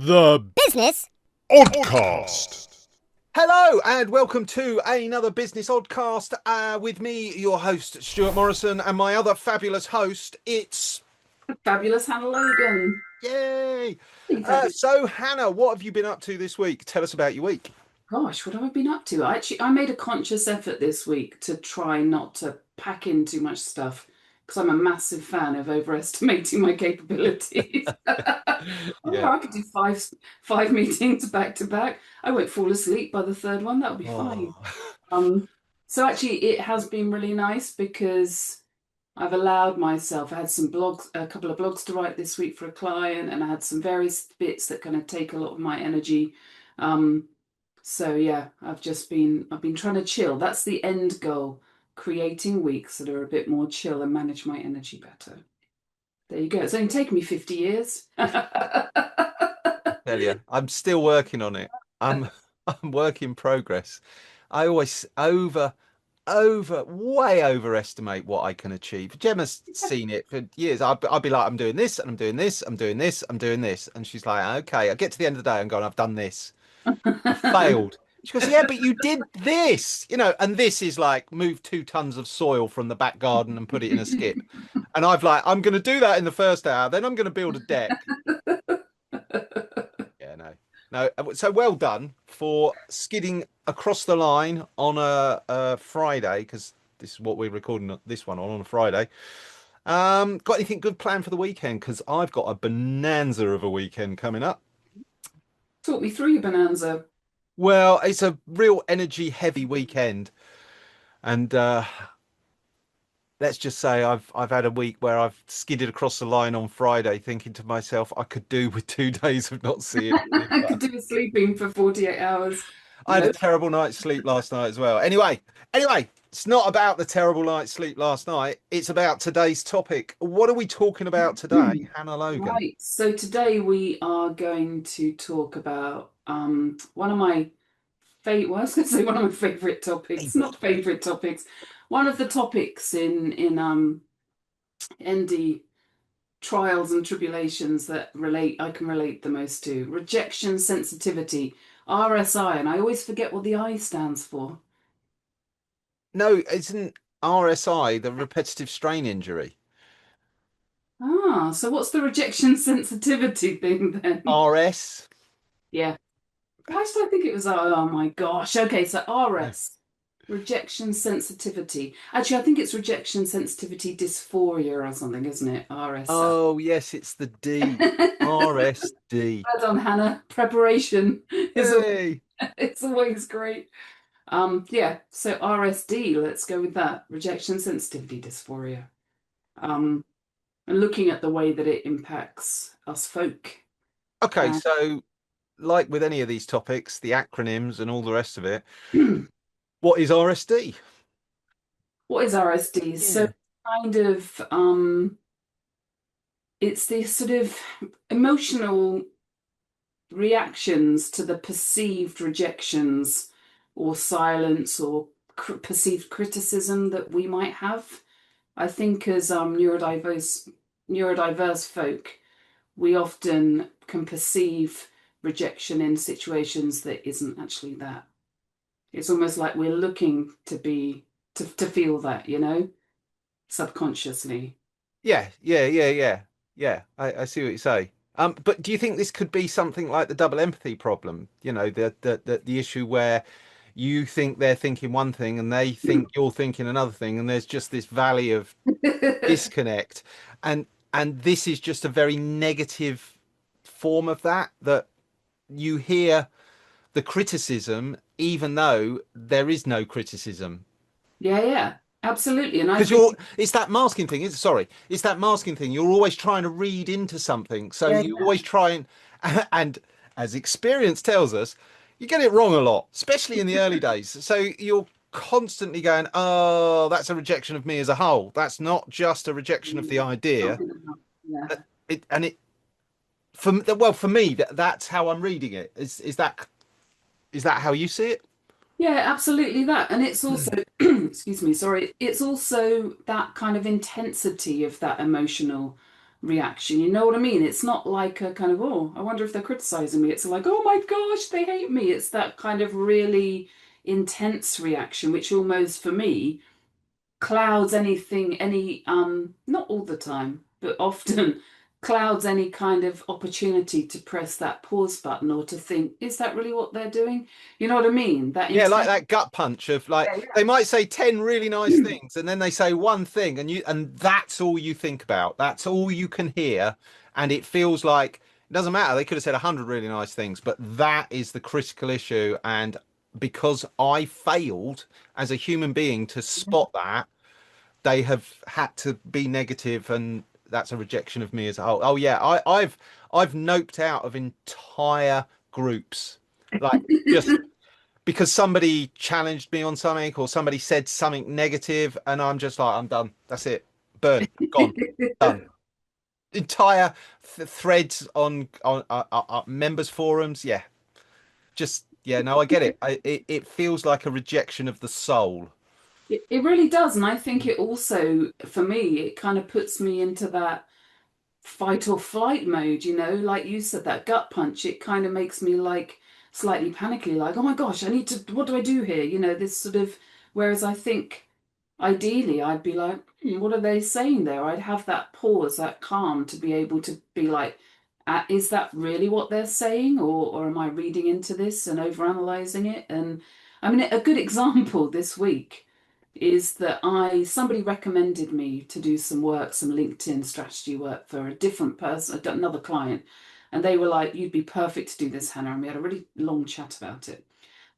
The Business Oddcast. Hello and welcome to another Business Oddcast with me, your host, Stuart Morrison, and my other fabulous host, it's... Fabulous Hannah Logan. Yay! Fabulous. So, Hannah, what have you been up to this week? Tell us about your week. Gosh, what have I been up to? I made a conscious effort this week to try not to pack in too much stuff because I'm a massive fan of overestimating my capabilities. Yeah. I could do five meetings back to back. I won't fall asleep by the third one. That'll be fine. So actually, it has been really nice because I've allowed myself. I had a couple of blogs to write this week for a client, and I had some various bits that kind of take a lot of my energy. So yeah, I've been trying to chill. That's the end goal, creating weeks that are a bit more chill and manage my energy better. There you go. It's only taken me 50 years. Tell you, I'm still working on it. I'm work in progress. I always way overestimate what I can achieve. Gemma's seen it for years. I'll be like, I'm doing this and I'm doing this, I'm doing this, I'm doing this. And she's like, okay, I get to the end of the day and going, I've done this. I failed. She goes, yeah, but you did this, and this is like move 2 tons of soil from the back garden and put it in a skip. And I'm going to do that in the first hour. Then I'm going to build a deck. Yeah, no. So well done for skidding across the line on a Friday, because this is what we're recording this one on a Friday. Got anything good planned for the weekend? Because I've got a bonanza of a weekend coming up. Talk me through your bonanza. Well, it's a real energy heavy weekend, and let's just say I've had a week where I've skidded across the line on Friday, thinking to myself, I could do with 2 days of not seeing it. I could do with sleeping for 48 hours. I had a terrible night's sleep last night as well. Anyway, it's not about the terrible night's sleep last night. It's about today's topic. What are we talking about today, Hannah Logan? Right. So today we are going to talk about one of my one of my favorite topics, not favorite topics. One of the topics in ND trials and tribulations that I can relate the most to. Rejection sensitivity, RSI, and I always forget what the I stands for. No, isn't RSI the repetitive strain injury? So what's the rejection sensitivity thing then? RS. Yeah. Why did I think it was, oh my gosh. Okay, so RS, rejection sensitivity. Actually, I think it's rejection sensitivity dysphoria or something, isn't it? RS. Oh, yes, it's the D. RSD. Well done, Hannah. Preparation Hey. it's always great. Yeah, so RSD, let's go with that. Rejection sensitivity dysphoria. And looking at the way that it impacts us folk. Okay, so like with any of these topics, the acronyms and all the rest of it, what is RSD? What is RSD? Yeah. So kind of it's the sort of emotional reactions to the perceived rejections or silence or perceived criticism that we might have. I think as neurodiverse folk, we often can perceive rejection in situations that isn't actually that. It's almost like we're looking to feel that, subconsciously. Yeah. I see what you say. But do you think this could be something like the double empathy problem? The issue where you think they're thinking one thing and they think you're thinking another thing, and there's just this valley of disconnect, and this is just a very negative form of that you hear the criticism even though there is no criticism. Yeah, absolutely. And because it's that masking thing. It's that masking thing. You're always trying to read into something, so you always try and as experience tells us, you get it wrong a lot, especially in the early days. So you're constantly going, oh, that's a rejection of me as a whole. That's not just a rejection of the idea. For me, that's how I'm reading it. Is that how you see it? Yeah, absolutely that. And it's also, excuse me, sorry, it's also that kind of intensity of that emotional reaction. You know what I mean? It's not like a kind of, oh, I wonder if they're criticizing me. It's like, oh my gosh, they hate me. It's that kind of really intense reaction, which almost for me clouds anything, any not all the time, but often clouds any kind of opportunity to press that pause button or to think, is that really what they're doing? You know what I mean? That Yeah, like intense. that gut punch of like, Yeah, they might say 10 really nice things and then they say one thing and that's all you think about. That's all you can hear. And it feels like it doesn't matter. They could have said 100 really nice things, but that is the critical issue. And because I failed as a human being to spot that, they have had to be negative, and that's a rejection of me as a whole. Oh yeah, I've noped out of entire groups, like just because somebody challenged me on something or somebody said something negative, and I'm just like, I'm done. That's it. Burn. Gone. Done. Entire threads on members forums. Yeah. Just yeah. No, I get it. It feels like a rejection of the soul. It really does. And I think it also, for me, it kind of puts me into that fight or flight mode, you know, like you said, that gut punch. It kind of makes me like slightly panicky, like, oh my gosh, I need to, what do I do here? You know, this sort of, whereas I think ideally I'd be like, what are they saying there? I'd have that pause, that calm to be able to be like, is that really what they're saying? Or am I reading into this and overanalyzing it? And I mean, a good example this week is that somebody recommended me to do some work, some LinkedIn strategy work for a different person, another client. And they were like, you'd be perfect to do this, Hannah. And we had a really long chat about it.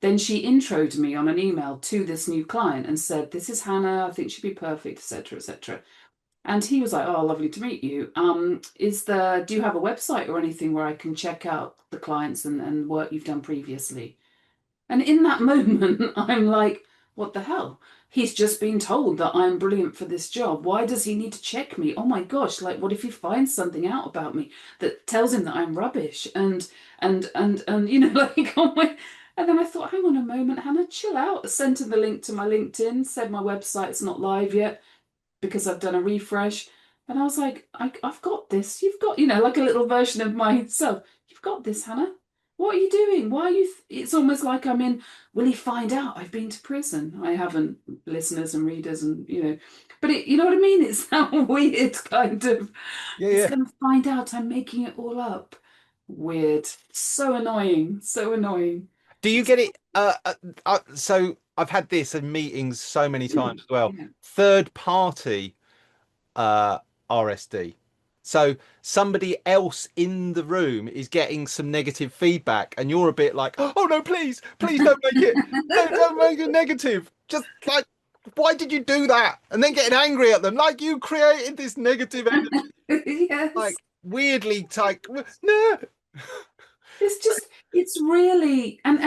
Then she introed me on an email to this new client and said, this is Hannah, I think she'd be perfect, etc., etc. And he was like, oh, lovely to meet you. Do you have a website or anything where I can check out the clients and work you've done previously? And in that moment, I'm like, what the hell? He's just been told that I'm brilliant for this job. Why does he need to check me? Oh my gosh, like what if he finds something out about me that tells him that I'm rubbish? And you know, like oh my and then I thought, hang on a moment, Hannah, chill out. I sent him the link to my LinkedIn, said my website's not live yet because I've done a refresh. And I was like, I've got this. You've got, you know, like a little version of myself. You've got this, Hannah. What are you doing? Why are you? It's almost like I'm in. Will he find out I've been to prison? I haven't, listeners and readers, and you know, but you know what I mean. It's that weird kind of. Yeah, He's yeah. going to find out I'm making it all up. Weird. So annoying. So annoying. Do you get it? So I've had this in meetings so many times as well. Yeah. Third party uh, RSD. So somebody else in the room is getting some negative feedback, and you're a bit like, "Oh no, please, please don't make it. Don't make it negative. Just like, why did you do that?" And then getting angry at them, like you created this negative energy. Yes. Like weirdly, like no. It's just, it's really, and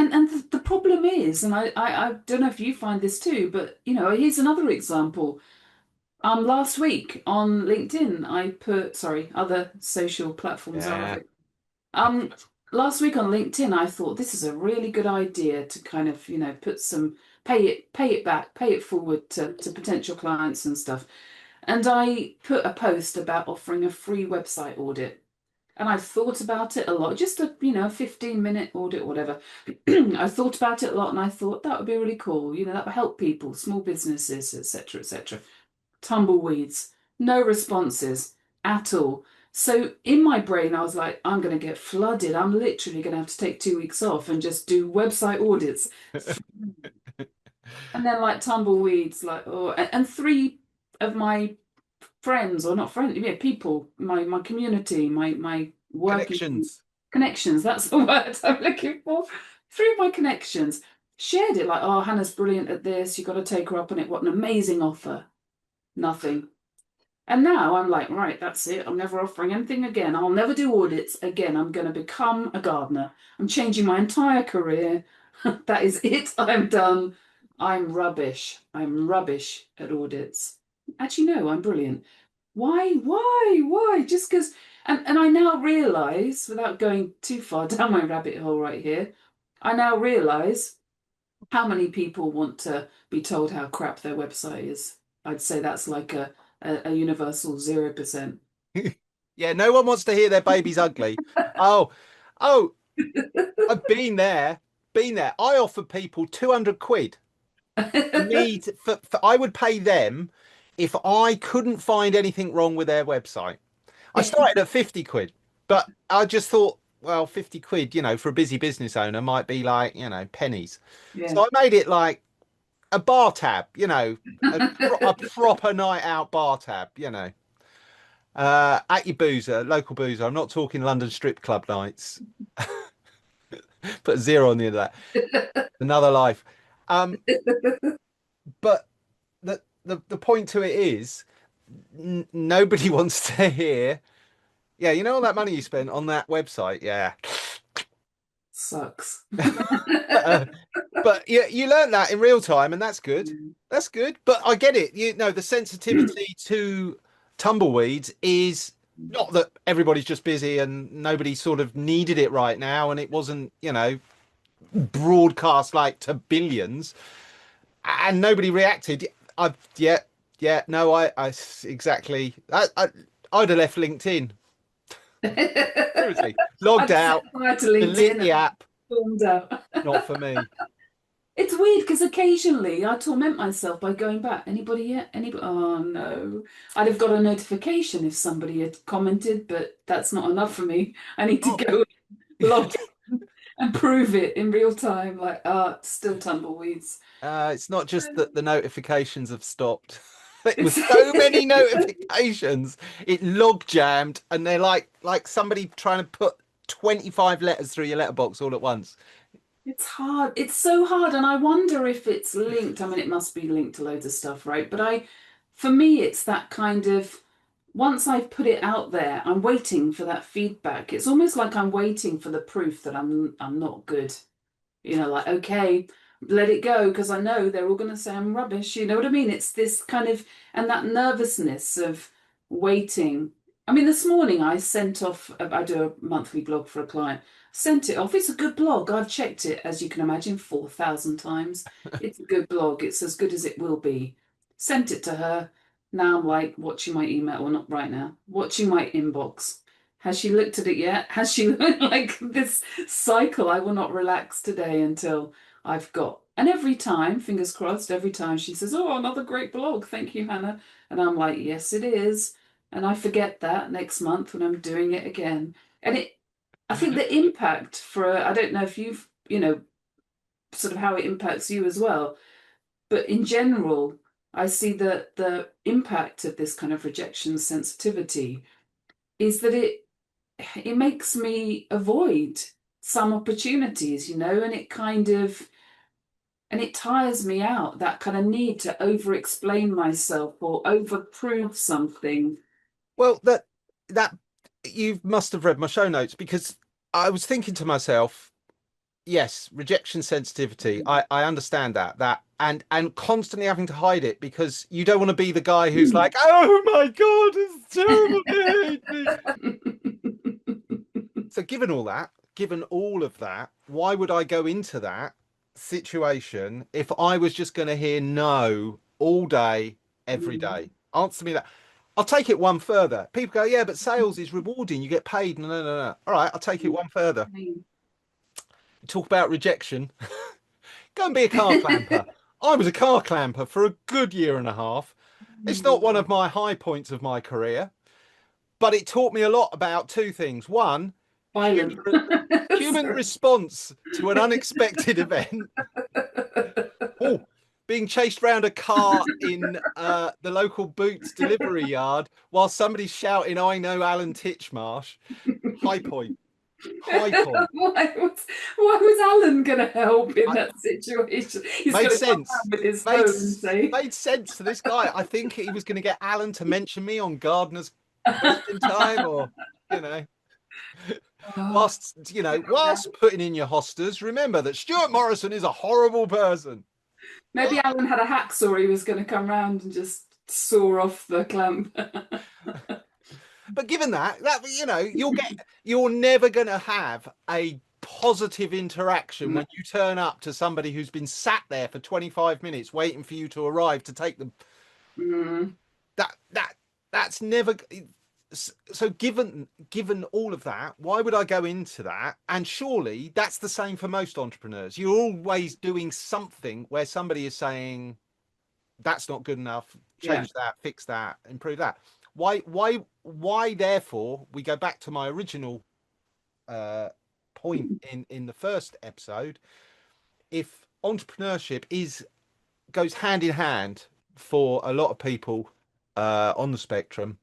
the problem is, and I don't know if you find this too, but you know, here's another example. Last week on LinkedIn, I put, sorry, other social platforms are of Yeah. it. Um, Last week on LinkedIn, I thought this is a really good idea to kind of, you know, put some, pay it back, pay it forward to potential clients and stuff. And I put a post about offering a free website audit. And I've thought about it a lot, just a, you know, 15-minute audit, whatever. I thought about it a lot and I thought that would be really cool. You know, that would help people, small businesses, etc., etc. Tumbleweeds, no responses at all. So in my brain, I was like, I'm going to get flooded. I'm literally going to have to take 2 weeks off and just do website audits. And then like tumbleweeds, like, oh, and three of my friends, or not friends, yeah, people, my community, my working Connections. connections, that's the word I'm looking for. Through my connections, shared it like, oh, Hannah's brilliant at this, you've got to take her up on it. What an amazing offer. Nothing. And now I'm like, right, that's it. I'm never offering anything again. I'll never do audits again. I'm going to become a gardener. I'm changing my entire career. That is it. I'm done. I'm rubbish. I'm rubbish at audits. Actually, no, I'm brilliant. Why? Why? Just because. And I now realize, without going too far down my rabbit hole right here, I now realize how many people want to be told how crap their website is. I'd say that's like a universal 0%. Yeah, no one wants to hear their baby's ugly. Oh, oh, I've been there, been there. I offered people 200 quid for me I would pay them if I couldn't find anything wrong with their website. I started at 50 quid, but I just thought, well, 50 quid, for a busy business owner might be like, pennies. Yeah. So I made it like a bar tab, a proper night out bar tab, at your boozer, local boozer. I'm not talking London strip club nights. Put a zero on the end of that. Another life. But the point to it is nobody wants to hear, yeah, all that money you spent on that website, yeah. Sucks. But yeah, you learn that in real time, and that's good. That's good. But I get it. The sensitivity to tumbleweeds is not that everybody's just busy and nobody sort of needed it right now, and it wasn't, broadcast like to billions, and nobody reacted. I exactly. I'd have left LinkedIn. Seriously, logged out, delete the app. Not for me. It's weird because occasionally I torment myself by going back. Anybody yet? Anybody? Oh no. I'd have got a notification if somebody had commented, but that's not enough for me. I need to go log in and prove it in real time. Like, still tumbleweeds. It's not just that the notifications have stopped. There were so many notifications. It log jammed, and they're like somebody trying to put 25 letters through your letterbox all at once. It's hard. It's so hard. And I wonder if it's linked. I mean, it must be linked to loads of stuff, right? But for me, it's that kind of, once I've put it out there, I'm waiting for that feedback. It's almost like I'm waiting for the proof that I'm not good. Like, okay, let it go, because I know they're all going to say I'm rubbish. You know what I mean? It's this kind of, and that nervousness of waiting. I mean, this morning I sent off, I do a monthly blog for a client, sent it off. It's a good blog. I've checked it, as you can imagine, 4,000 times. It's a good blog. It's as good as it will be. Sent it to her. Now I'm like watching my email, well, not right now, watching my inbox. Has she looked at it yet? Has she, like this cycle? I will not relax today until I've got, and every time, fingers crossed, every time she says, oh, another great blog. Thank you, Hannah. And I'm like, yes, it is. And I forget that next month when I'm doing it again. And I think the impact I don't know if you've, sort of how it impacts you as well. But in general, I see that the impact of this kind of rejection sensitivity is that it makes me avoid some opportunities, and it tires me out, that kind of need to over explain myself or over prove something. Well, that you must have read my show notes, because I was thinking to myself, yes, rejection sensitivity. I understand that and constantly having to hide it because you don't want to be the guy who's like, oh my God, it's terrible. They hate me. So given all of that, why would I go into that situation if I was just going to hear no all day, every day? Answer me that. I'll take it one further. People go, yeah, but sales is rewarding. You get paid. No. All right, I'll take it one further. Talk about rejection. Go and be a car clamper. I was a car clamper for a good year and a half. It's not one of my high points of my career, but it taught me a lot about two things. One, human response to an unexpected event. Oh, being chased around a car in the local Boots delivery yard while somebody's shouting, I know Alan Titchmarsh. High point. Why was Alan going to help in that situation? He's going to come with his phone and say... Made sense to this guy. I think he was going to get Alan to mention me on Gardener's question time, or whilst putting in your hostas, remember that Stuart Morrison is a horrible person. Maybe Alan had a hacksaw he was going to come round and just saw off the clamp. But given that you're never going to have a positive interaction when you turn up to somebody who's been sat there for 25 minutes waiting for you to arrive to take them. That's never. so given all of that, why would I go into that? And surely that's the same for most entrepreneurs. You're always doing something where somebody is saying that's not good enough, change that, fix that, improve that. Why therefore, we go back to my original point in the first episode. If entrepreneurship goes hand in hand for a lot of people on the spectrum,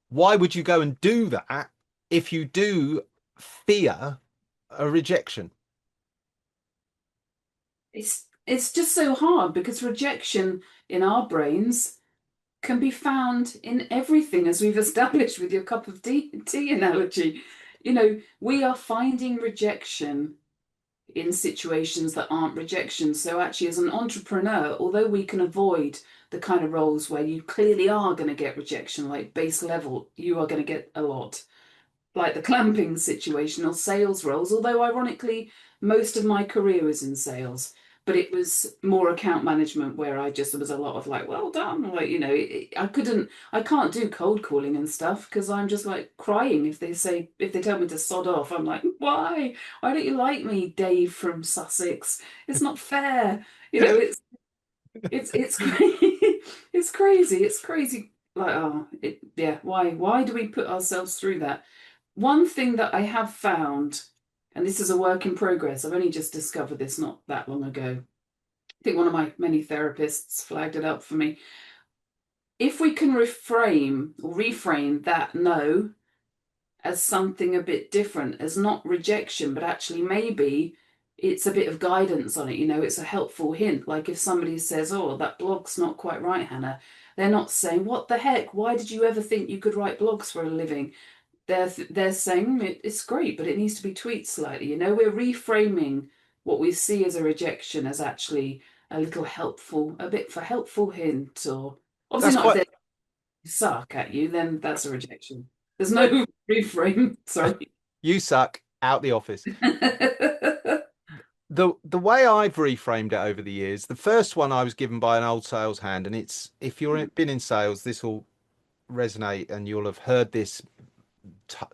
why would you go and do that if you do fear a rejection? It's just so hard because rejection in our brains can be found in everything, as we've established with your cup of tea analogy. You know, we are finding rejection in situations that aren't rejections. So actually, as an entrepreneur, although we can avoid the kind of roles where you clearly are going to get rejection, like base level, you are going to get a lot, like the clamping situation or sales roles, although ironically, most of my career was in sales. But it was more account management where I just, there was a lot of like, well done. Like, you know, I can't do cold calling and stuff because I'm just like crying if they tell me to sod off. I'm like, why? Why don't you like me, Dave from Sussex? It's not fair. You know, it's crazy. It's crazy. It's crazy. Like, why do we put ourselves through that? One thing that I have found, and this is a work in progress, I've only just discovered this not that long ago. I think one of my many therapists flagged it up for me. If we can reframe that no as something a bit different, as not rejection, but actually maybe it's a bit of guidance on it, you know, it's a helpful hint. Like if somebody says, oh, that blog's not quite right, Hannah, they're not saying, what the heck, why did you ever think you could write blogs for a living? They're saying it's great, but it needs to be tweaked slightly. You know, we're reframing what we see as a rejection as actually a little helpful, a bit for helpful hint, or obviously not if they suck at you, then that's a rejection. There's no reframe. Sorry. You suck, out the office. The way I've reframed it over the years, the first one I was given by an old sales hand, and it's, if you've been in sales, this will resonate and you'll have heard this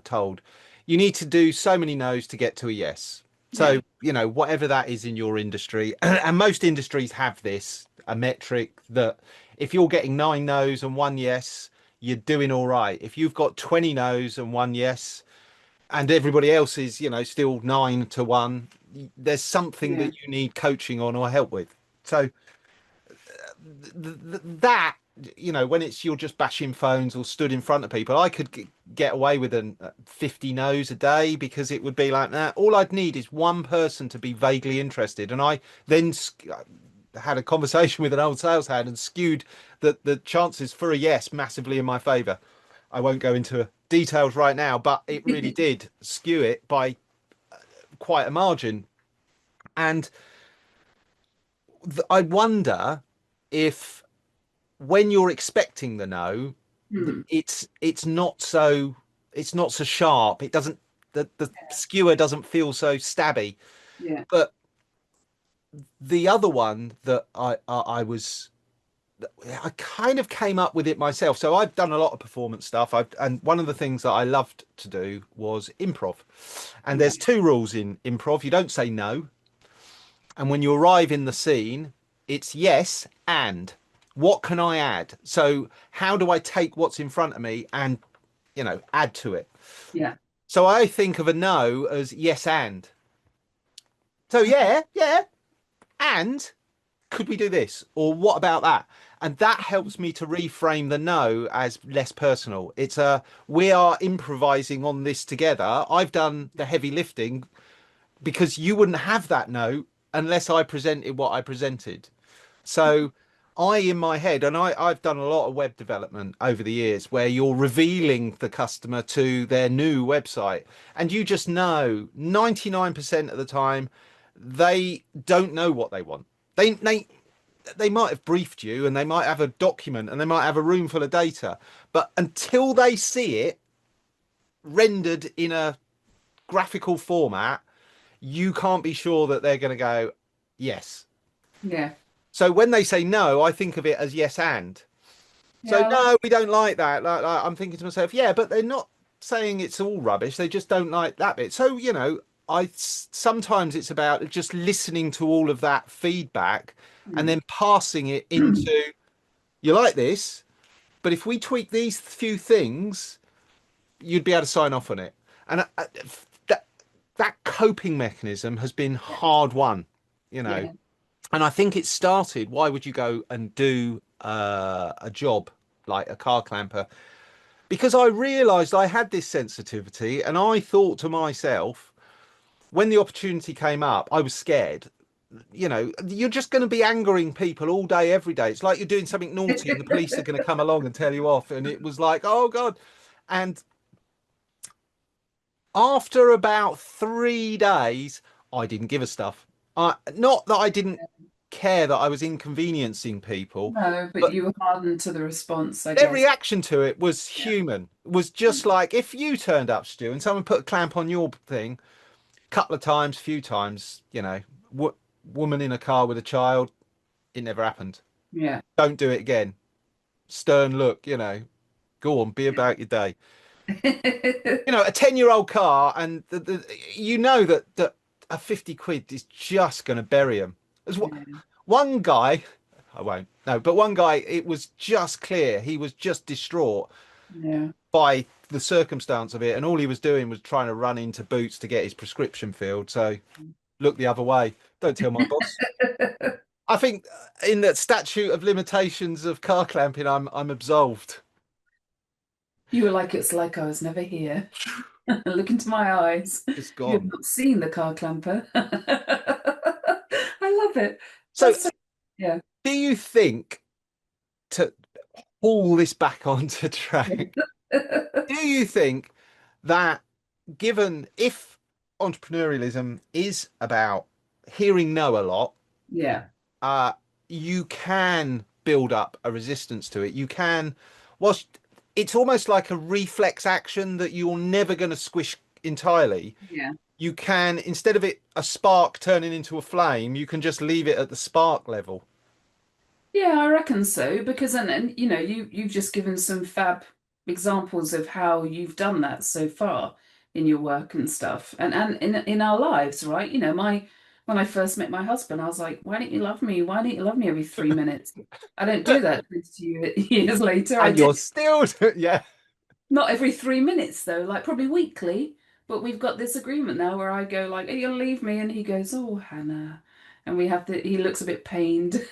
told. You need to do so many no's to get to a yes. So, you know, whatever that is in your industry, and most industries have this, a metric that if you're getting 9 no's and 1 yes, you're doing all right. If you've got 20 no's and 1 yes, and everybody else is, you know, still 9 to 1, there's something that you need coaching on or help with. So that, you know, when it's you're just bashing phones or stood in front of people, I could get away with 50 no's a day because it would be like that. All I'd need is one person to be vaguely interested. And I then had a conversation with an old sales hand and skewed the chances for a yes massively in my favor. I won't go into details right now, but it really did skew it by quite a margin. And I wonder if when you're expecting the no, it's not so sharp. It doesn't, the skewer doesn't feel so stabby. Yeah. But the other one that I kind of came up with it myself. So I've done a lot of performance stuff. And one of the things that I loved to do was improv. And there's 2 rules in improv. You don't say no. And when you arrive in the scene, it's yes and. What can I add? So how do I take what's in front of me and, you know, add to it? Yeah. So I think of a no as yes and. So yeah, and could we do this? Or what about that? And that helps me to reframe the no as less personal. It's we are improvising on this together. I've done the heavy lifting because you wouldn't have that no unless I presented what I presented. So in my head, and I've done a lot of web development over the years where you're revealing the customer to their new website, and you just know 99% of the time they don't know what they want. They might have briefed you and they might have a document and they might have a room full of data, but until they see it rendered in a graphical format, you can't be sure that they're going to go yes. Yeah. So when they say no, I think of it as yes and. So Yeah, no, we don't like that. Like, I'm thinking to myself, yeah, but they're not saying it's all rubbish. They just don't like that bit. So, sometimes it's about just listening to all of that feedback and then passing it into, you like this, but if we tweak these few things, you'd be able to sign off on it. And that that coping mechanism has been hard won, you know. yeah, And I think it started. Why would you go and do a job like a car clamper? Because I realised I had this sensitivity, and I thought to myself, when the opportunity came up, I was scared. You're just going to be angering people all day, every day. It's like you're doing something naughty, and the police are going to come along and tell you off. And it was like, oh God. And after about 3 days, I didn't give a stuff. Not that I didn't care that I was inconveniencing people, no, but but you were hardened to the response, I their guess. reaction to it was Yeah, human. Was just like if you turned up, Stu, and someone put a clamp on your thing a couple of times, few times, woman in a car with a child, it never happened. yeah, Don't do it again. Stern look, go on, be about your day. A 10-year-old car, and that a 50 quid is just going to bury him. There's yeah, one guy, I won't, no, but one guy, it was just clear. He was just distraught yeah. by the circumstance of it. And all he was doing was trying to run into Boots to get his prescription filled. So look the other way. Don't tell my boss. I think in that statute of limitations of car clamping, I'm absolved. You were like, it's like I was never here. Look into my eyes. It's You have gone. not seen the car clamper. I love it. So, That's so, yeah. do you think, to pull this back onto track, do you think that given if entrepreneurialism is about hearing no a lot, Yeah. uh, you can build up a resistance to it. You can, whilst it's almost like a reflex action that you're never going to squish entirely. Yeah. You can, instead of it a spark turning into a flame, you can just leave it at the spark level. Yeah, I reckon so. Because and you've just given some fab examples of how you've done that so far in your work and stuff. And in our lives, right? When I first met my husband, I was like, why don't you love me? Why don't you love me every 3 minutes? I don't do that 22 years later. I And you're did. still, yeah. Not every 3 minutes though, like probably weekly. But we've got this agreement now where I go like, "Are you gonna leave me?" And he goes, "Oh, Hannah," and he looks a bit pained.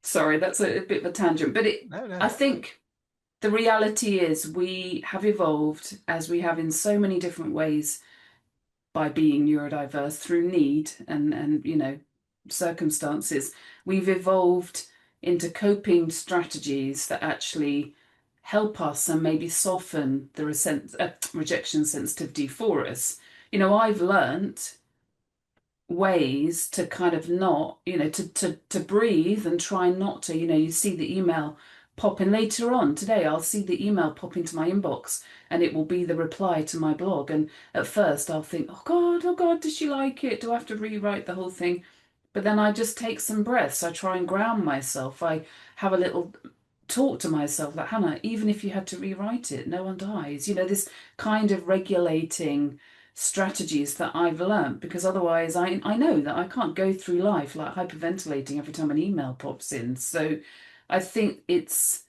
Sorry, that's a bit of a tangent, but No, no. I think the reality is we have evolved as we have in so many different ways by being neurodiverse through need and circumstances. We've evolved into coping strategies that actually help us and maybe soften the rejection sensitivity for us. I've learnt ways to kind of not, to breathe and try not to, you see the email pop in later on today. I'll see the email pop into my inbox and it will be the reply to my blog. And at first I'll think, oh God, does she like it? Do I have to rewrite the whole thing? But then I just take some breaths. I try and ground myself. I have a little talk to myself like, Hannah, even if you had to rewrite it, no one dies. This kind of regulating strategies that I've learned, because otherwise I know that I can't go through life like hyperventilating every time an email pops in. So I think it's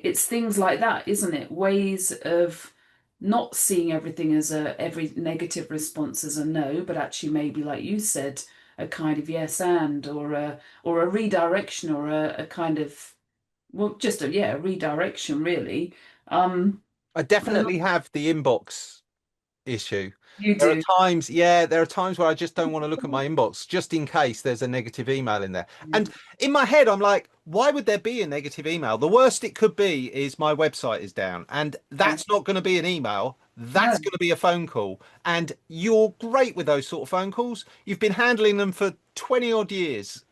things like that, isn't it? Ways of not seeing everything as every negative response as a no, but actually maybe like you said, a kind of yes and or a redirection or a kind of, well, just a redirection really. I And definitely have the inbox issue. you There are do. times, yeah, there are times where I just don't want to look at my inbox just in case there's a negative email in there. Yeah. And in my head, I'm like, why would there be a negative email? The worst it could be is my website is down, and Yeah. that's not going to be an email. No. That's going to be a phone call. And you're great with those sort of phone calls. You've been handling them for 20 odd years.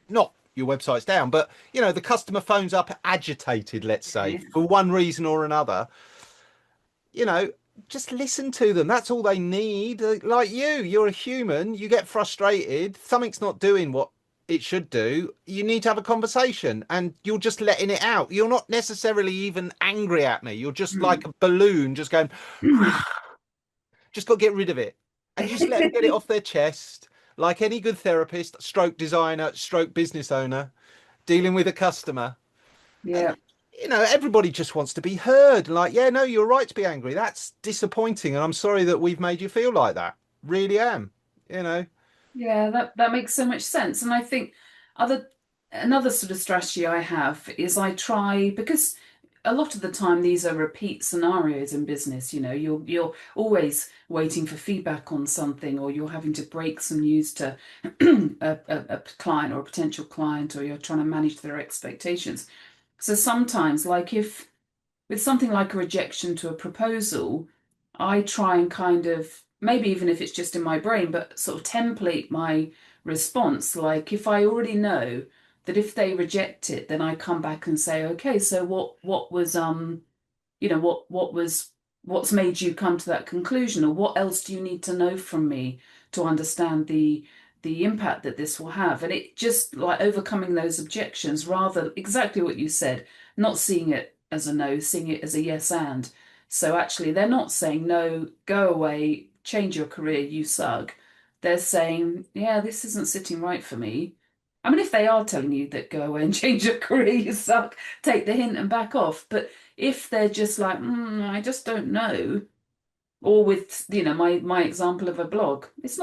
Not your website's down, but the customer phones up agitated, let's say, Yeah. for one reason or another. you know, just listen to them. That's all they need. Like you're a human. You get frustrated. Something's not doing what it should do, you need to have a conversation, and you're just letting it out. You're not necessarily even angry at me. You're just like a balloon, just going, just got to get rid of it. And you just let them get it off their chest, like any good therapist, stroke designer, stroke business owner, dealing with a customer. Yeah. And, everybody just wants to be heard. Like, yeah, no, you're right to be angry. That's disappointing. And I'm sorry that we've made you feel like that. Really am, Yeah, that makes so much sense. And I think another sort of strategy I have is I try, because a lot of the time these are repeat scenarios in business. You're always waiting for feedback on something, or you're having to break some news to a client or a potential client, or you're trying to manage their expectations. So sometimes, like if with something like a rejection to a proposal, I try and kind of, maybe even if it's just in my brain, but sort of template my response. Like if I already know that if they reject it, then I come back and say, okay, so what was what's made you come to that conclusion, or what else do you need to know from me to understand the impact that this will have? And it just like overcoming those objections, rather exactly what you said, not seeing it as a no, seeing it as a yes and. So actually they're not saying no, go away, change your career, you suck. They're saying, yeah, this isn't sitting right for me. I mean, if they are telling you that go away and change your career, you suck, take the hint and back off. But if they're just like, I just don't know, or with my example of a blog, it's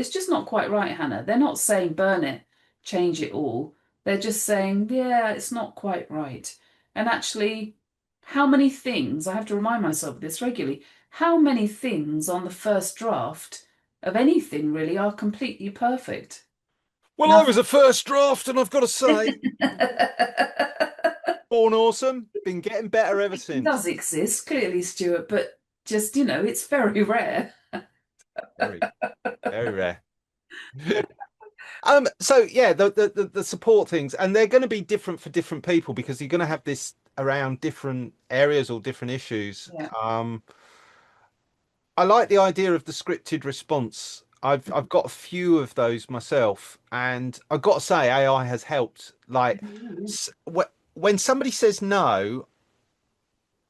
just not quite right, Hannah. They're not saying burn it, change it all. They're just saying, yeah, it's not quite right. And actually, how many things, I have to remind myself of this regularly, how many things on the first draft of anything really are completely perfect? Well, I was a first draft, and I've got to say, born awesome, been getting better ever It since. does exist, clearly, Stuart, but just, it's very rare. Very, very rare. So yeah, the support things, and they're going to be different for different people, because you're going to have this around different areas or different issues. Yeah. I like the idea of the scripted response. I've got a few of those myself, and I've got to say AI has helped. Like when somebody says no,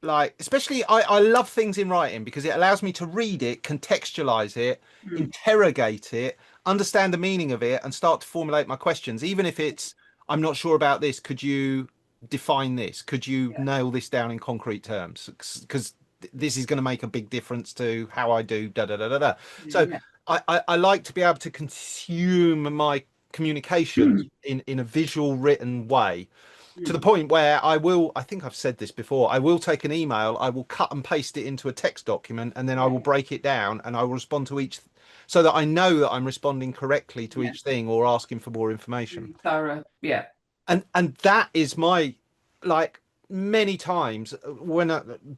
like especially I love things in writing, because it allows me to read it, contextualize it, interrogate it, understand the meaning of it, and start to formulate my questions. Even if it's, I'm not sure about this, could you define this? Could you nail this down in concrete terms? Because this is going to make a big difference to how I do da da da da da. So I like to be able to consume my communication in a visual written way, to the point where I think I've said this before, I will take an email, I will cut and paste it into a text document, and then I will break it down, and I will respond to each, so that I know that I'm responding correctly to each thing, or asking for more information. Thorough. Yeah. And that is my, like, many times when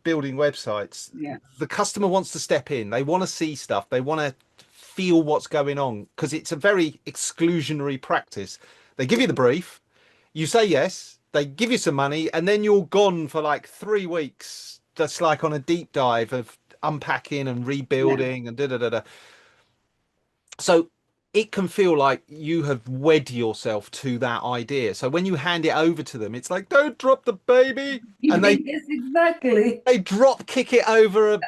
building websites, the customer wants to step in, they want to see stuff, they want to feel what's going on, because it's a very exclusionary practice. They give you the brief, you say yes, they give you some money, and then you're gone for like 3 weeks, just like on a deep dive of unpacking and rebuilding and da da da da. So it can feel like you have wed yourself to that idea. So when you hand it over to them, it's like, don't drop the baby. And yes, exactly. They drop kick it over,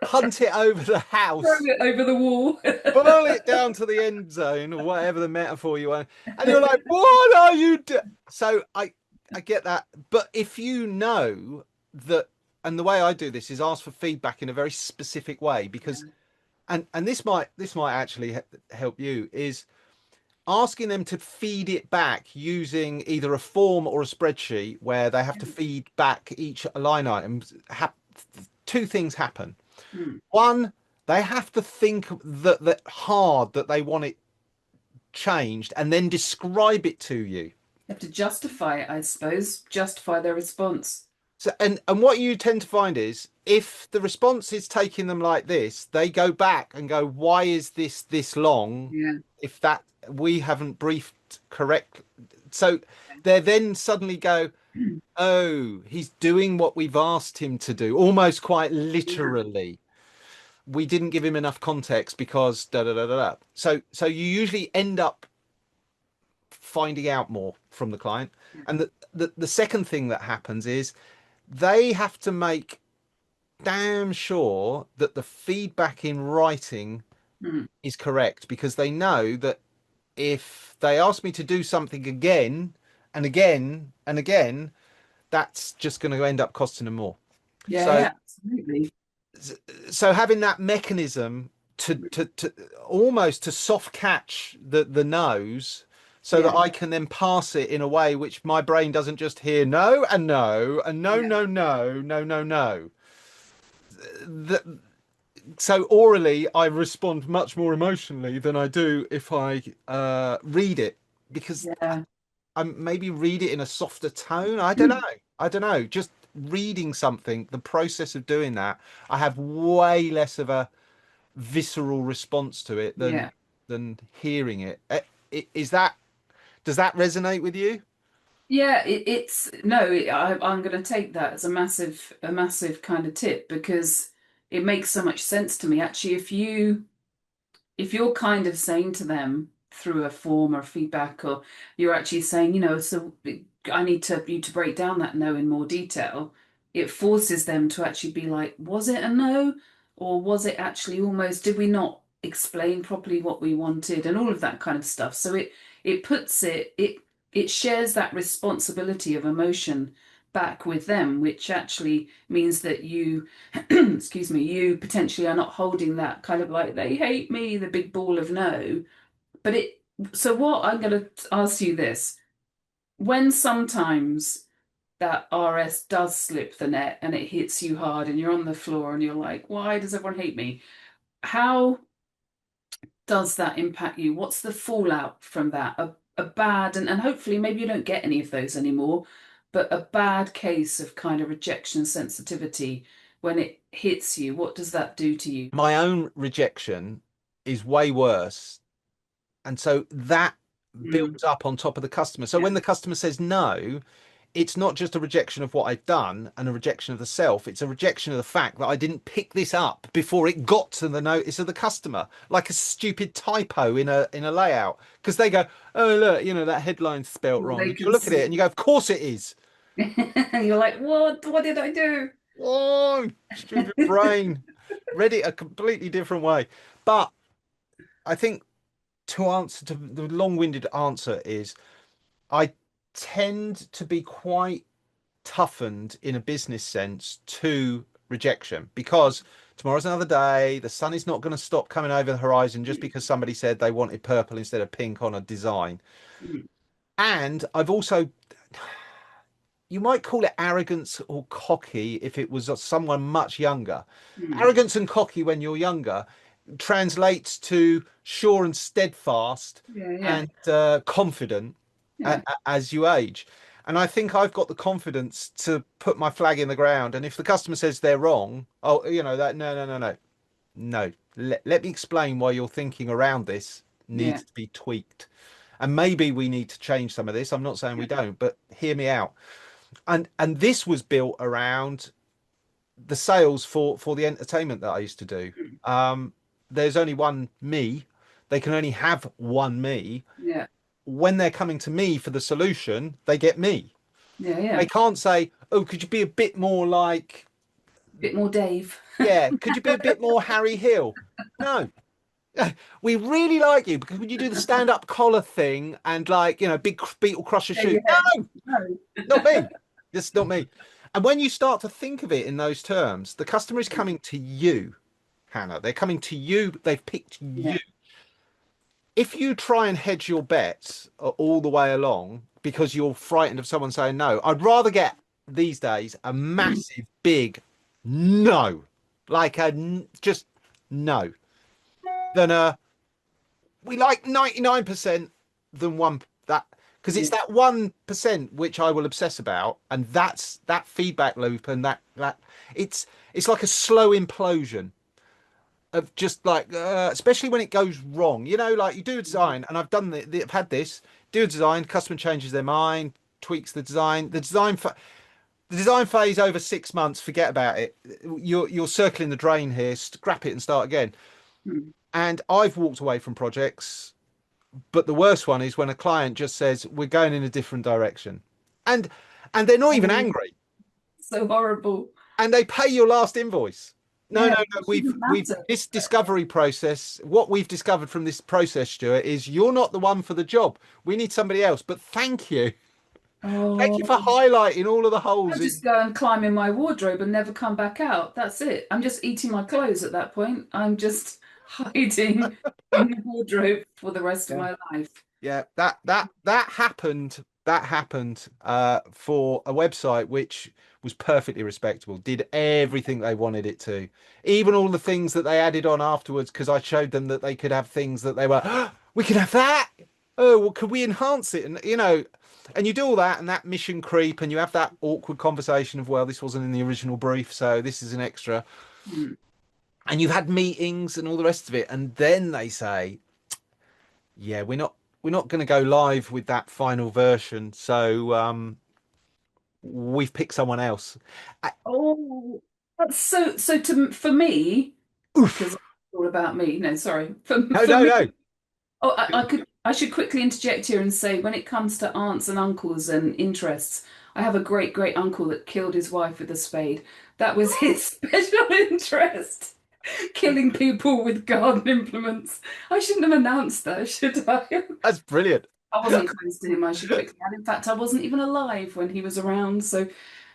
hunt it over the house, throw it over the wall, pull it down to the end zone, or whatever the metaphor you want. And you're like, what are you doing? So I get that. But if you know that, and the way I do this is ask for feedback in a very specific way, because and this might actually help you, is asking them to feed it back using either a form or a spreadsheet, where they have to feed back each line item. Two things happen. One, they have to think that hard that they want it changed, and then describe it to you. You have to justify it, I suppose, justify their response. So, and what you tend to find is, if the response is taking them like this, they go back and go, why is this long? If that we haven't briefed correct. So they then suddenly go, oh, he's doing what we've asked him to do, almost quite literally. We didn't give him enough context because da da da da da. So you usually end up finding out more from the client. And the second thing that happens is they have to make damn sure that the feedback in writing is correct, because they know that if they ask me to do something again and again and again, that's just going to end up costing them more. Yeah, absolutely. So having that mechanism to almost to soft catch the no's, so that I can then pass it in a way which my brain doesn't just hear no and no and no, no, no, no, no, no. So orally, I respond much more emotionally than I do if I read it, because I maybe read it in a softer tone. I don't know. Just reading something, the process of doing that, I have way less of a visceral response to it than hearing it. Does that resonate with you? Yeah, I'm going to take that as a massive kind of tip, because it makes so much sense to me. Actually, if you're kind of saying to them through a form or feedback, or you're actually saying, so I need you to break down that no in more detail, it forces them to actually be like, was it a no? Or was it actually almost, did we not explain properly what we wanted, and all of that kind of stuff. So it shares that responsibility of emotion back with them, which actually means that you excuse me, you potentially are not holding that kind of like, they hate me, the big ball of no. But so what I'm going to ask you this: when sometimes that RS does slip the net and it hits you hard and you're on the floor and you're like, why does everyone hate me? How does that impact you? What's the fallout from that? A bad, and hopefully maybe you don't get any of those anymore, but a bad case of kind of rejection sensitivity, when it hits you, what does that do to you? My own rejection is way worse. And so that builds up on top of the customer. So when the customer says no, it's not just a rejection of what I've done and a rejection of the self. It's a rejection of the fact that I didn't pick this up before it got to the notice of the customer, like a stupid typo in a layout. Because they go, oh, look, that headline's spelt wrong. You look at it and you go, of course it is. And you're like, what did I do? Oh, stupid brain. Read it a completely different way. But I think to answer to the long-winded answer is, I tend to be quite toughened in a business sense to rejection, because tomorrow's another day. The sun is not going to stop coming over the horizon just because somebody said they wanted purple instead of pink on a design. And I've also, you might call it arrogance or cocky if it was someone much younger. Arrogance and cocky when you're younger translates to sure and steadfast and confident as you age. And I think I've got the confidence to put my flag in the ground. And if the customer says they're wrong, no. Let me explain why your thinking around this needs to be tweaked. And maybe we need to change some of this. I'm not saying we don't, but hear me out. And this was built around the sales for the entertainment that I used to do. There's only one me. They can only have one me. When they're coming to me for the solution, they get me. They can't say, oh, could you be a bit more like... A bit more Dave. Could you be a bit more Harry Hill? No. We really like you because when you do the stand-up collar thing and big Beetle Crusher shoot. No, not me. It's not me. And when you start to think of it in those terms, the customer is coming to you, Hannah. They're coming to you. They've picked you. If you try and hedge your bets all the way along because you're frightened of someone saying no, I'd rather get these days a massive, big no, like just no, than we like 99% than one, that, because it's that 1% which I will obsess about, and that's that feedback loop, and that it's like a slow implosion of just especially when it goes wrong, like you do a design, and I've done I've had this, do a design, customer changes their mind, tweaks the design phase over 6 months, forget about it. You're circling the drain here, scrap it and start again. And I've walked away from projects But the worst one is when a client just says, we're going in a different direction. And they're not even angry. So horrible. And they pay your last invoice. No, Yeah, no, it no. shouldn't We've matter. this discovery process. What we've discovered from this process, Stuart, is you're not the one for the job. We need somebody else. But thank you. Thank you for Oh, highlighting all of the I holes in. just go and climb in my wardrobe and never come back out. That's it. I'm just eating my clothes at that point. I'm just hiding in the wardrobe for the rest of Yeah. my life. Yeah, that happened. That happened for a website which was perfectly respectable, did everything they wanted it to, even all the things that they added on afterwards. Because I showed them that they could have things that they were, "Oh, we can have that. Oh, well, could we enhance it?" And and you do all that and that mission creep, and you have that awkward conversation of, well, this wasn't in the original brief, so this is an extra. Mm. And you've had meetings and all the rest of it, and then they say, yeah, we're not going to go live with that final version, so we've picked someone else. Oh, that's for me, because Oof. it's all about me. No, sorry. No, For no, me, no. oh, I should quickly interject here and say when it comes to aunts and uncles and interests, I have a great great uncle that killed his wife with a spade. That was his special interest. Killing people with garden implements. I shouldn't have announced that, should I? That's brilliant. I wasn't close to him, I should quickly add. In fact, I wasn't even alive when he was around. So,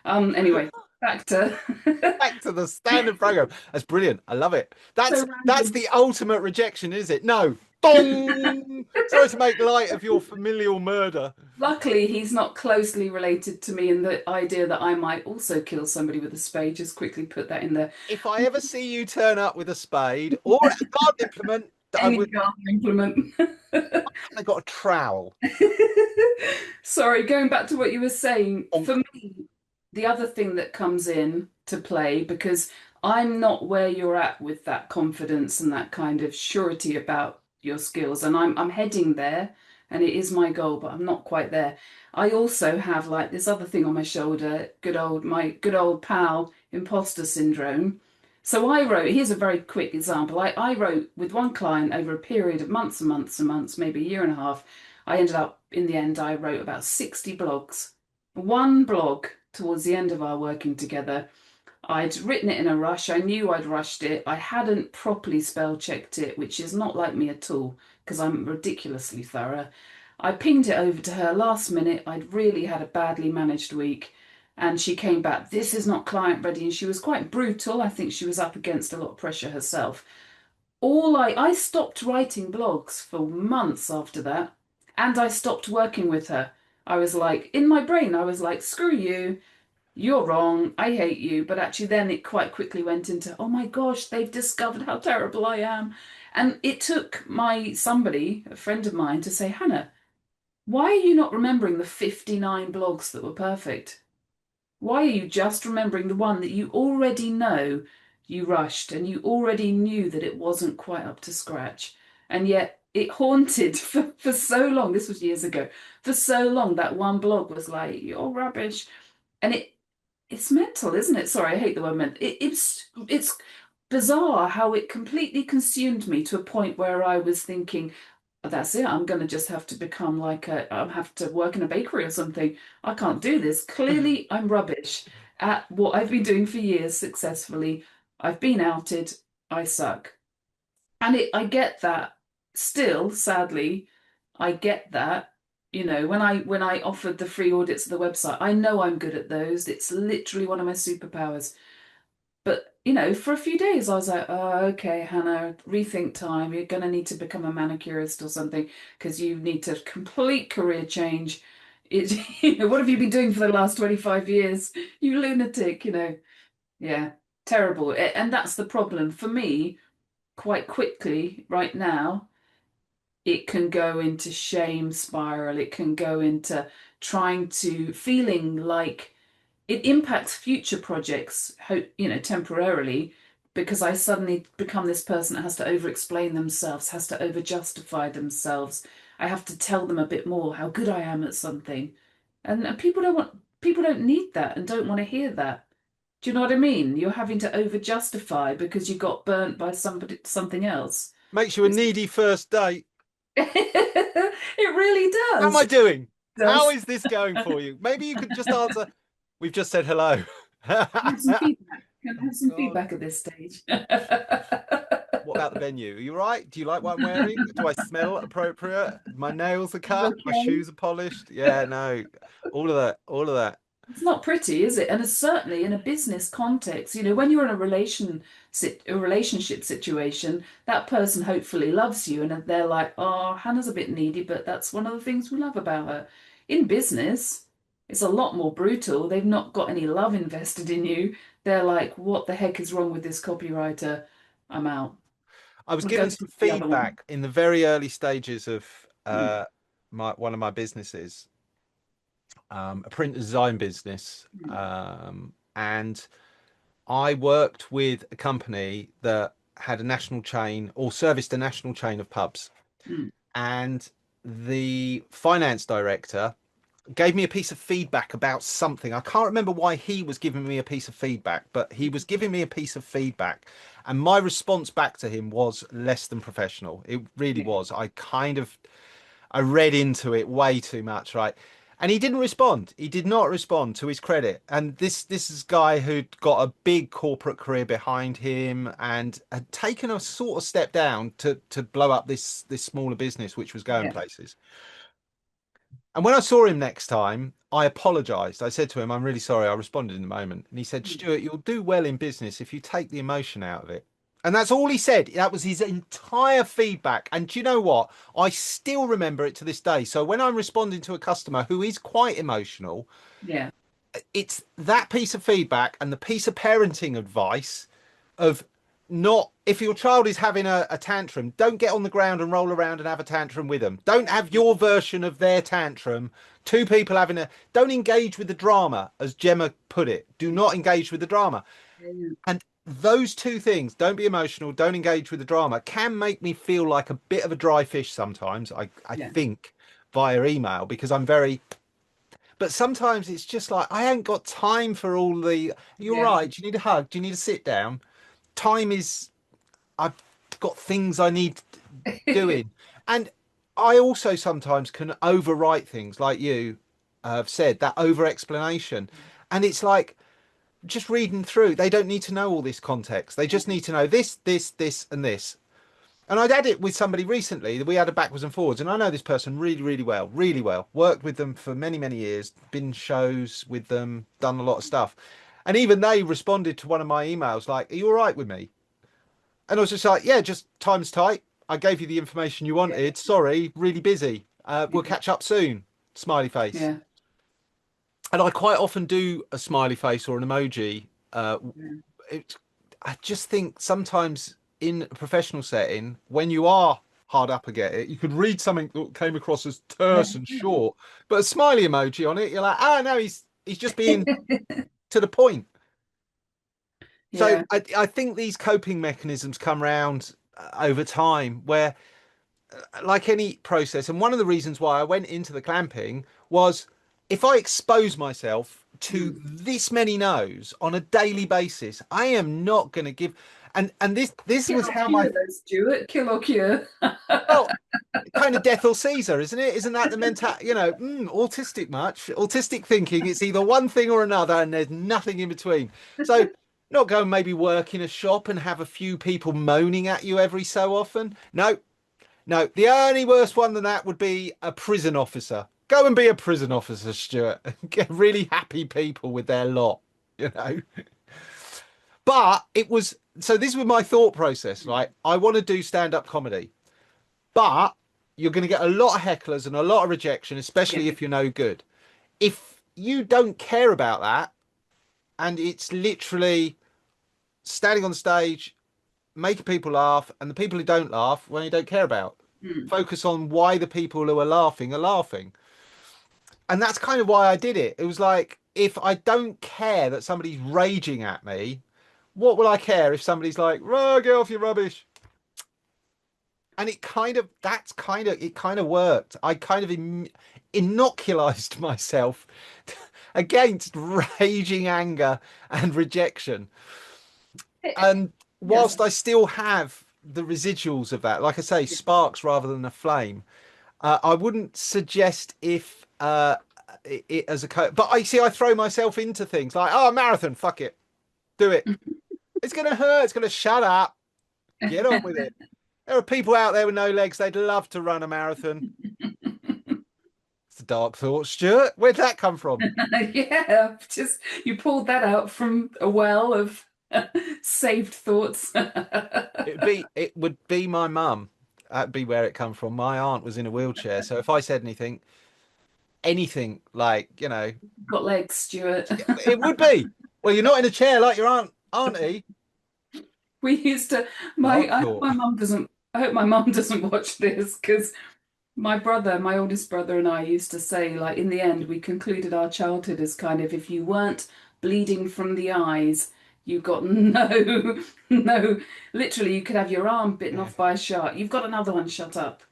anyway, back to Back to the standard program. That's brilliant. I love it. That's so that's random. the ultimate rejection, is it? No. Dong! Sorry to make light of your familial murder. Luckily, he's not closely related to me, and the idea that I might also kill somebody with a spade, just quickly put that in there. If I ever see you turn up with a spade or a garden implement, I Any would. garden implement. I got a trowel. Sorry, going back to what you were saying, Bonk. for me, the other thing that comes in to play, because I'm not where you're at with that confidence and that kind of surety about your skills, and I'm heading there, and it is my goal, but I'm not quite there. I also have like this other thing on my shoulder, my good old pal, imposter syndrome. So I wrote, here's a very quick example. I wrote with one client over a period of months and months and months, maybe a year and a half. I ended up, in the end, I wrote about 60 blogs. One blog towards the end of our working together. I'd written it in a rush. I knew I'd rushed it. I hadn't properly spell checked it, which is not like me at all, because I'm ridiculously thorough. I pinged it over to her last minute. I'd really had a badly managed week. And she came back, this is not client ready. And she was quite brutal. I think she was up against a lot of pressure herself. I stopped writing blogs for months after that, and I stopped working with her. I was like, in my brain, I was like, screw you, you're wrong, I hate you. But actually, then it quite quickly went into, oh my gosh, they've discovered how terrible I am. And it took somebody, a friend of mine, to say, Hannah, why are you not remembering the 59 blogs that were perfect? Why are you just remembering the one that you already know you rushed and you already knew that it wasn't quite up to scratch? And yet it haunted for so long. This was years ago. For so long, that one blog was like, you're rubbish. And it's mental, isn't it? Sorry, I hate the word mental. It's bizarre how it completely consumed me to a point where I was thinking, that's it. I'm going to just have to become I'll have to work in a bakery or something. I can't do this. Clearly, I'm rubbish at what I've been doing for years successfully. I've been outed. I suck. And I get that still, sadly, I get that. You know, when I offered the free audits of the website, I know I'm good at those. It's literally one of my superpowers. But, for a few days, I was like, oh, okay, Hannah, rethink time. You're going to need to become a manicurist or something because you need to complete career change. What have you been doing for the last 25 years? You lunatic, Yeah, terrible. And that's the problem. For me, quite quickly, right now, it can go into shame spiral. It can go into feeling like it impacts future projects, temporarily, because I suddenly become this person that has to over-explain themselves, has to over-justify themselves. I have to tell them a bit more how good I am at something, and people don't need that and don't want to hear that. Do you know what I mean? You're having to over-justify because you got burnt by something else. Makes you a needy first date. It really How am I does. doing? How Does. is this going for you? Maybe you could just answer, we've just said hello. Have some feedback. Can I have some God. feedback at this stage? What about the venue? Are you all right? Do you like what I'm wearing? Do I smell appropriate? My nails are cut, my Okay. shoes are polished. Yeah, no, all of that, all of that. It's not pretty, is it? And it's certainly in a business context, when you're in a relationship situation, that person hopefully loves you, and they're like, "Oh, Hannah's a bit needy, but that's one of the things we love about her." In business, it's a lot more brutal. They've not got any love invested in you. They're like, "What the heck is wrong with this copywriter? I'm out. I was We'll go given to some the other one." feedback in the very early stages of Hmm. one of my businesses, a print design business, Hmm. and I worked with a company that had a national chain or serviced a national chain of pubs. Hmm. And the finance director gave me a piece of feedback about something. I can't remember why he was giving me a piece of feedback, but he was giving me a piece of feedback. And my response back to him was less than professional. It really Yeah. was. I read into it way too much, right? And he didn't respond. He did not respond, to his credit. And this is a guy who'd got a big corporate career behind him and had taken a sort of step down to blow up this smaller business which was going Yeah. places. And when I saw him next time, I apologized. I said to him, "I'm really sorry." I responded in the moment. And he said, Hmm. "Stuart, you'll do well in business if you take the emotion out of it." And that's all he said. That was his entire feedback. And do you know what? I still remember it to this day. So when I'm responding to a customer who is quite emotional, Yeah. it's that piece of feedback and the piece of parenting advice of not, if your child is having a tantrum, don't get on the ground and roll around and have a tantrum with them. Don't have your version of their tantrum. Two people having don't engage with the drama, as Gemma put it. Do not engage with the drama. Yeah. And those two things, don't be emotional, don't engage with the drama, can make me feel like a bit of a dry fish sometimes, I Yeah. think, via email, because I'm very, but sometimes it's just like, I ain't got time for all the, you're Yeah. right, do you need a hug? Do you need to sit down? Time is, I've got things I need doing. And I also sometimes can overwrite things like you have said, that over explanation. And it's like, just reading through, they don't need to know all this context. They just need to know this, and this. And I'd had it with somebody recently that we had a backwards and forwards, and I know this person really, really well, really well. Worked with them for many, many years, been shows with them, done a lot of stuff. And even they responded to one of my emails like, "Are you all right with me?" And I was just like, "Yeah, just time's tight. I gave you the information you Yeah. wanted. Sorry, really busy. We'll catch up soon." Smiley face. Yeah. And I quite often do a smiley face or an emoji. Yeah. It, I just think sometimes in a professional setting, when you are hard up against it, you could read something that came across as terse and short, but a smiley emoji on it, you're like, "Ah, no, he's just being to the point." So Yeah. I think these coping mechanisms come around over time where, like any process, and one of the reasons why I went into the clamping was if I expose myself to Mm. this many no's on a daily basis, I am not going to give. And this Kill was or how cure, my, though, Stuart. Kill or cure. well, kind of death or Caesar, isn't it? Isn't that the mental, autistic much? Autistic thinking, it's either one thing or another, and there's nothing in between. So, not go and maybe work in a shop and have a few people moaning at you every so often. No, no. The only worse one than that would be a prison officer. Go and be a prison officer, Stuart. Get really happy people with their lot, you know. But it was, so this was my thought process, right? I want to do stand-up comedy. But you're going to get a lot of hecklers and a lot of rejection, Yeah. especially if you're no good. If you don't care about that, and it's literally standing on stage, making people laugh, and the people who don't laugh, well, you don't care about. Mm. Focus on why the people who are laughing are laughing. And that's kind of why I did it. It was like, if I don't care that somebody's raging at me, what will I care if somebody's like, "Oh, get off your rubbish"? And it kind of worked. I kind of inoculized myself against raging anger and rejection. And Yes. whilst I still have the residuals of that. Like I say, sparks rather than a flame. I wouldn't suggest if it as a but I see I throw myself into things like, oh, marathon, fuck it, do it. It's gonna hurt. It's gonna shut up. Get on with it. There are people out there with no legs. They'd love to run a marathon. It's a dark thought, Stuart. Where'd that come from? Yeah, just you pulled that out from a well of saved thoughts. It would be my mum. That'd be where it come from. My aunt was in a wheelchair, so if I said anything like, Got legs, Stuart. it would be. Well, you're not in a chair like your auntie. We used to. I hope my mum doesn't watch this, because my oldest brother, and I used to say, like, in the end, we concluded our childhood as kind of, if you weren't bleeding from the eyes, you got no. Literally, you could have your arm bitten off by a shark. You've got another one. Shut up.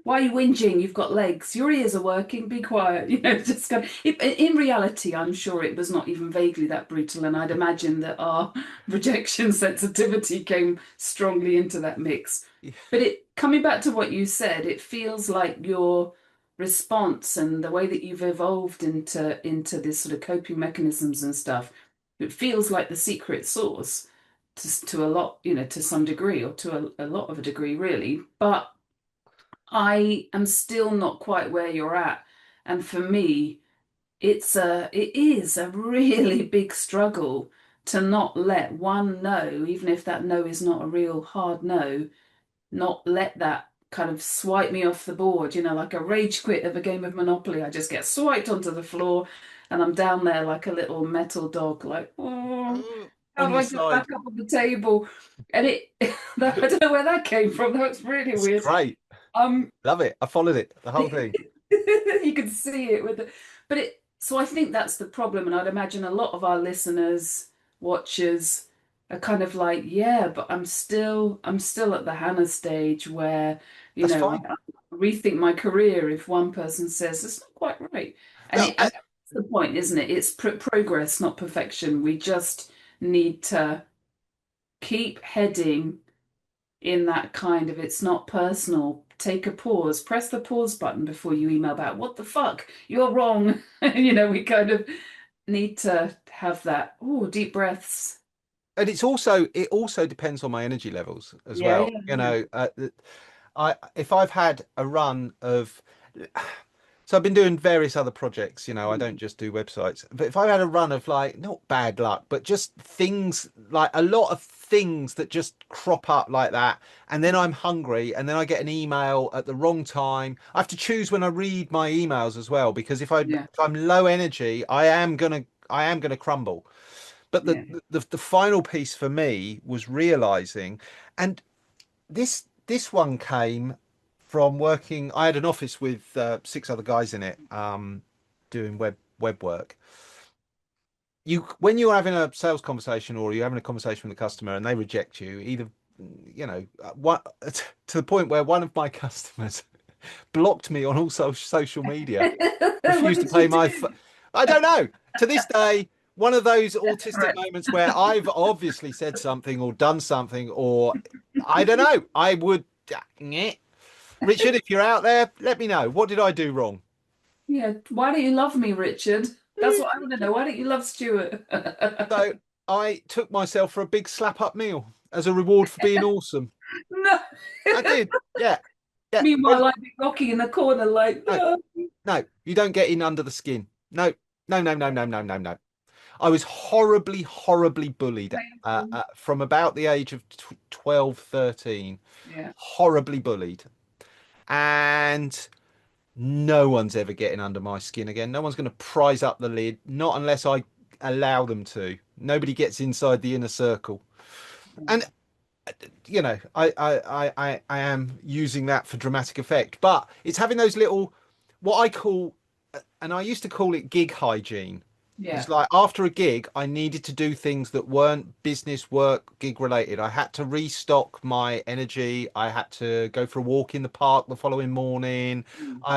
Why are you whinging? You've got legs. Your ears are working. Be quiet. Just kind of. In reality, I'm sure it was not even vaguely that brutal, and I'd imagine that our rejection sensitivity came strongly into that mix. But coming back to what you said, it feels like your response and the way that you've evolved into this sort of coping mechanisms and stuff, it feels like the secret sauce to a lot, to some degree, or to a lot of a degree, really. But I am still not quite where you're at. And for me, it is a really big struggle to not let one no, even if that no is not a real hard no, not let that kind of swipe me off the board, like a rage quit of a game of Monopoly. I just get swiped onto the floor and I'm down there like a little metal dog, like, oh, how do I get back up on the table? And I don't know where that came from. That was really weird. Great. Love it. I followed it, the whole thing. You could see it so I think that's the problem, and I'd imagine a lot of our listeners, watchers, are kind of like, yeah, but I'm still at the Hannah stage where I rethink my career if one person says it's not quite right, and that's the point, isn't it? It's progress, not perfection. We just need to keep heading in that kind of, it's not personal. Take a pause, press the pause button before you email back. What the fuck? You're wrong. We kind of need to have that, deep breaths. And it also depends on my energy levels as well. If I've had a run of, so I've been doing various other projects, I don't just do websites, but if I had a run of, like, not bad luck, but just things, like a lot of things that just crop up like that, and then I'm hungry, and then I get an email at the wrong time. I have to choose when I read my emails as well, because if I'm low energy, I am gonna crumble. But the final piece for me was realizing, and this one came from working. I had an office with 6 other guys in it, doing web work. When you're having a sales conversation or you're having a conversation with a customer and they reject you, either, to the point where one of my customers blocked me on all social media, refused to pay my. I don't know. To this day, one of those autistic moments where I've obviously said something or done something, or I don't know. I would. Richard, if you're out there, let me know. What did I do wrong? Yeah. Why don't you love me, Richard? That's what I want to know. Why don't you love Stuart? So I took myself for a big slap-up meal as a reward for being awesome. No. I did. Yeah. Meanwhile, I'd be rocking in the corner like, no, you don't get in under the skin. No. I was horribly bullied from about the age of 12, 13. Yeah. Horribly bullied. And no one's ever getting under my skin again. No one's going to prise up the lid, not unless I allow them to. Nobody gets inside the inner circle. And I am using that for dramatic effect, but it's having those little, what I call, and I used to call it gig hygiene. Yeah. It's like after a gig, I needed to do things that weren't business work, gig related. I had to restock my energy. I had to go for a walk in the park the following morning.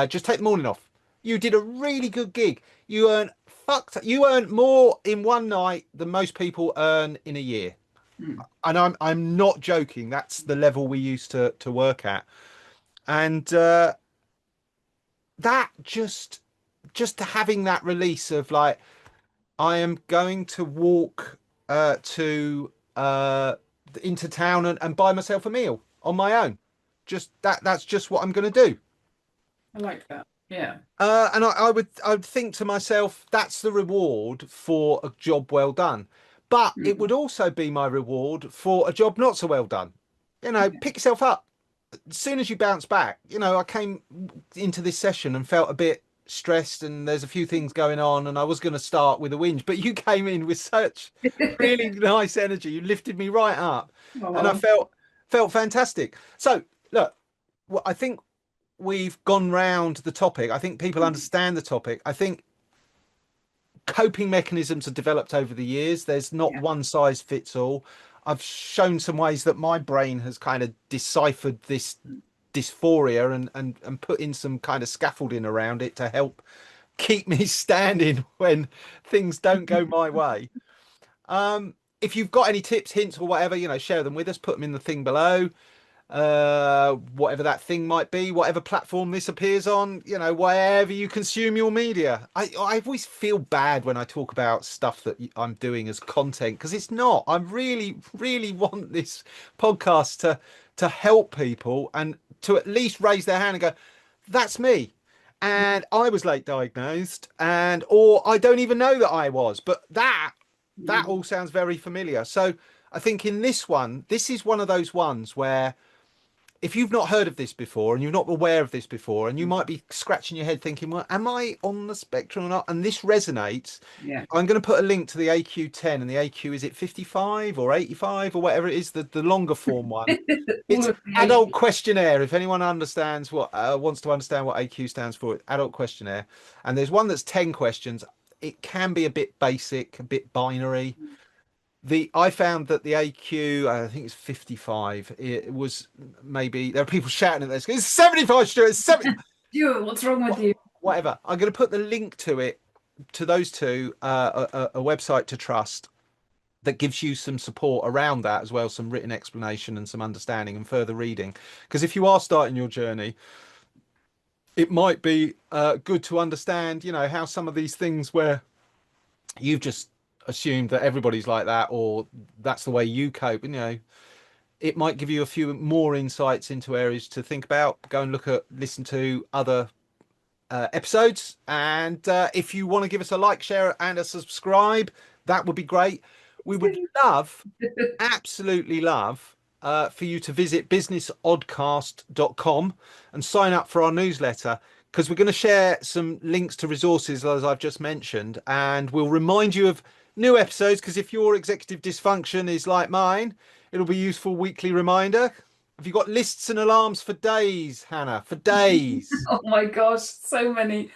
Just take the morning off. You did a really good gig. You earned more in one night than most people earn in a year. and I'm not joking. That's the level we used to work at, and that just having that release of like, I am going to walk to into town and buy myself a meal on my own. Just that's just what I'm going to do. I like that. Yeah. And I would think to myself, that's the reward for a job well done. But it would also be my reward for a job not so well done. You know, pick yourself up. As soon as you bounce back, you know, I came into this session and felt a bit stressed, and there's a few things going on, and I was going to start with a whinge, but you came in with such really nice energy. You lifted me right up, and I felt fantastic. So look, well, I think we've gone round the topic. I think people understand the topic. I think coping mechanisms are developed over the years. There's not one size fits all. I've shown some ways that my brain has kind of deciphered this dysphoria and put in some kind of scaffolding around it to help keep me standing when things don't go my way. If you've got any tips, hints, or whatever, you know, share them with us. Put them in the thing below. Whatever that thing might be, whatever platform this appears on, you know, wherever you consume your media. I always feel bad when I talk about stuff that I'm doing as content, because it's not. I really want this podcast to help people and to at least raise their hand and go, that's me, and I was late diagnosed, and or I don't even know that I was, but that all sounds very familiar. So I think in this one, this is one of those ones where if you've not heard of this before and you're not aware of this before, and you might be scratching your head thinking, well, am I on the spectrum or not? And this resonates. Yeah. I'm going to put a link to the AQ10, and the AQ, is it 55 or 85 or whatever it is, the longer form one. It's adult questionnaire. If anyone understands what wants to understand what AQ stands for, adult questionnaire. And there's one that's 10 questions. It can be a bit basic, a bit binary. I found that the AQ, I think it's 55. It was maybe, there are people shouting at this. It's 75, Stuart. It's 70. Stuart, what's wrong with you? Whatever. I'm going to put the link to it, to those two, a website to trust that gives you some support around that as well, some written explanation and some understanding and further reading. Because if you are starting your journey, it might be good to understand, you know, how some of these things where you've just assumed that everybody's like that, or that's the way you cope, you know, it might give you a few more insights into areas to think about. Go and listen to other episodes, and if you want to give us a like, share, and a subscribe, that would be great. We would love, absolutely love, for you to visit businessoddcast.com and sign up for our newsletter, because we're going to share some links to resources, as I've just mentioned, and we'll remind you of new episodes, because if your executive dysfunction is like mine, it'll be a useful weekly reminder. Have you got lists and alarms for days, Hannah? For days? Oh my gosh, so many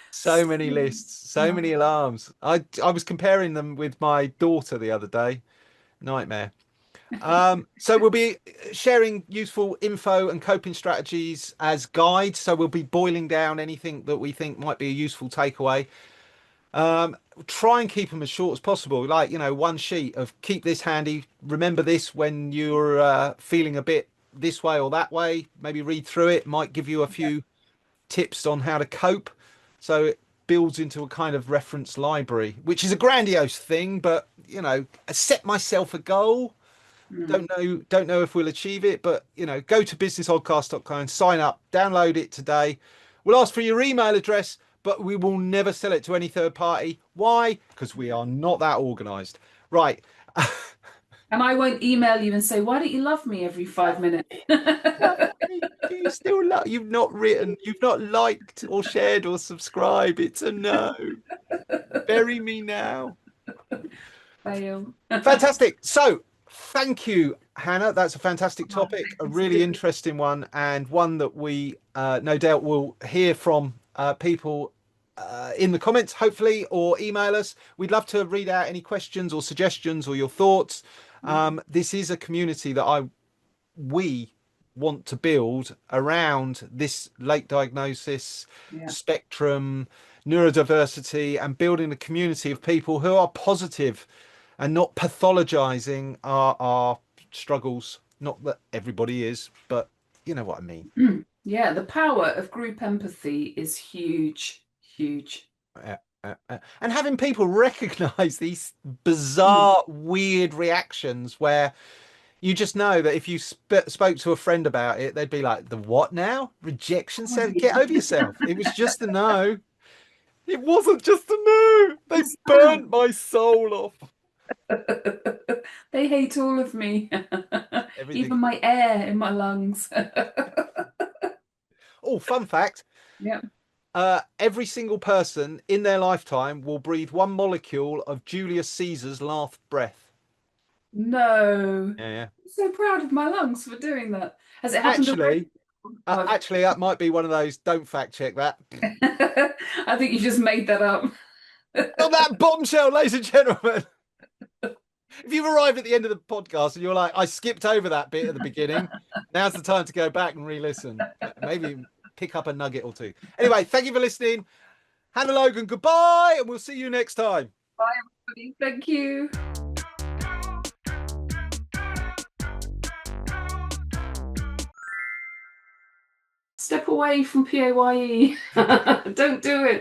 lists, so many alarms. I was comparing them with my daughter the other day. Nightmare. So we'll be sharing useful info and coping strategies as guides. So we'll be boiling down anything that we think might be a useful takeaway. Try and keep them as short as possible, like, you know, one sheet of keep this handy, remember this when you're feeling a bit this way or that way. Maybe read through it, might give you a few tips on how to cope, so it builds into a kind of reference library, which is a grandiose thing, but, you know, I set myself a goal. Don't know if we'll achieve it, but, you know, go to businessoddcast.com and sign up, download it today. We'll ask for your email address, but we will never sell it to any third party. Why? Because we are not that organized. Right. And I won't email you and say, why don't you love me every 5 minutes? Do you still love? You've not written, you've not liked or shared or subscribed. It's a no. Bury me now. Fail. Fantastic. So thank you, Hannah. That's a fantastic topic, a really interesting one, and one that we no doubt will hear from people in the comments, hopefully, or email us. We'd love to read out any questions or suggestions or your thoughts. This is a community that we want to build around this late diagnosis spectrum, neurodiversity, and building a community of people who are positive and not pathologizing our struggles. Not that everybody is, but you know what I mean. Yeah, the power of group empathy is huge, huge. And having people recognize these bizarre, weird reactions where you just know that if you spoke to a friend about it, they'd be like, the what now? Rejection sensitivity? Get over yourself. It was just a no. It wasn't just a no. They burnt my soul off. They hate all of me. Everything. Even my air in my lungs. Oh, fun fact. Yeah. Every single person in their lifetime will breathe one molecule of Julius Caesar's last breath. No. Yeah. I'm so proud of my lungs for doing that. Has it happened already? Actually, that might be one of those, don't fact check that. I think you just made that up. On that bombshell, ladies and gentlemen. If you've arrived at the end of the podcast and you're like, I skipped over that bit at the beginning, now's the time to go back and re-listen. Maybe pick up a nugget or two. Anyway, thank you for listening. Hannah Logan, goodbye, and we'll see you next time. Bye, everybody. Thank you. Step away from PAYE. Don't do it.